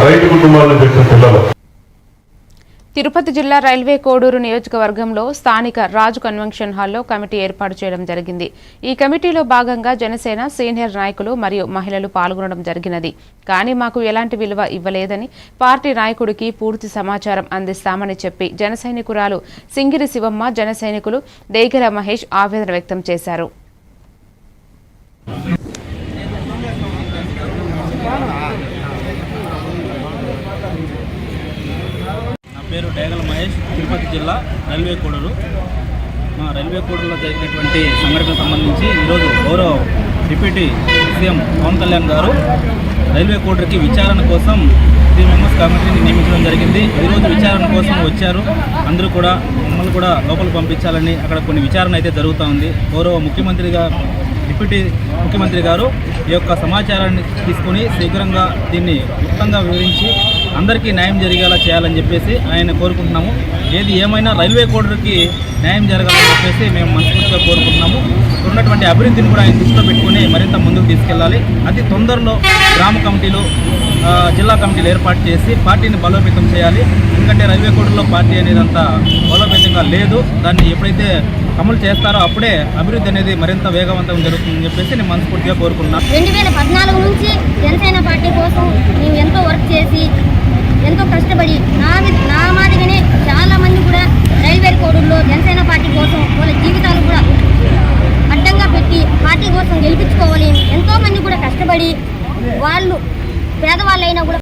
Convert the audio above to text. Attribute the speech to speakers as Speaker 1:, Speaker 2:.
Speaker 1: రైతు కుటుంబాలను చెప్పిన పిల్లలు.
Speaker 2: తిరుపతి జిల్లా రైల్వే కోడూరు నియోజకవర్గంలో స్థానిక రాజు కన్వెన్షన్ హాల్లో కమిటీ ఏర్పాటు చేయడం జరిగింది. ఈ కమిటీలో భాగంగా జనసేన సీనియర్ నాయకులు మరియు మహిళలు పాల్గొనడం జరిగినది. కానీ మాకు ఎలాంటి విలువ ఇవ్వలేదని, పార్టీ నాయకుడికి పూర్తి సమాచారం అందిస్తామని చెప్పి జన సైనికురాలు సింగిరి శివమ్మ, జన సైనికులు దేగల మహేష్ ఆవేదన వ్యక్తం చేశారు.
Speaker 3: పేరు డేగల మహేష్, తిరుపతి జిల్లా రైల్వే కోడూరు. రైల్వే కోడూరులో జరిగినటువంటి సంఘటనకు సంబంధించి ఈరోజు గౌరవ డిప్యూటీ సీఎం పవన్ కళ్యాణ్ గారు రైల్వే కోడూరుకి విచారణ కోసం 3 మెంబర్స్ కమిటీని నియమించడం జరిగింది. ఈరోజు విచారణ కోసం వచ్చారు. అందరూ కూడా మమ్మల్ని కూడా లోపలికి పంపించాలని అక్కడ కొన్ని విచారణ అయితే జరుగుతూ ఉంది. గౌరవ డిప్యూటీ ముఖ్యమంత్రి గారు ఈ యొక్క సమాచారాన్ని తీసుకొని శీఘ్రంగా దీన్ని క్లుప్తంగా వివరించి అందరికీ న్యాయం జరిగేలా చేయాలని చెప్పేసి ఆయన కోరుకుంటున్నాము. ఏది ఏమైనా రైల్వే కోడూరుకి న్యాయం జరగాలని చెప్పేసి మేము మనస్ఫూర్తిగా కోరుకుంటున్నాము. ఉన్నటువంటి అభివృద్ధిని కూడా ఆయన దృష్టిలో పెట్టుకుని మరింత ముందుకు తీసుకెళ్లాలి. అతి తొందరలో గ్రామ కమిటీలు, జిల్లా కమిటీలు ఏర్పాటు చేసి పార్టీని బలోపేతం చేయాలి. ఎందుకంటే రైల్వే కోడూరులో పార్టీ అనేది అంత బలోపేతంగా లేదు. దాన్ని ఎప్పుడైతే అమలు చేస్తారో అప్పుడే అభివృద్ధి అనేది మరింత వేగవంతం జరుగుతుందని చెప్పేసి నేను మనస్ఫూర్తిగా కోరుకున్నాను.
Speaker 4: 2014 నుంచి జనసేన పార్టీ కోసం మేము ఎంతో వర్క్ చేసి ఎంతో కష్టపడి నా మాదిరిగానే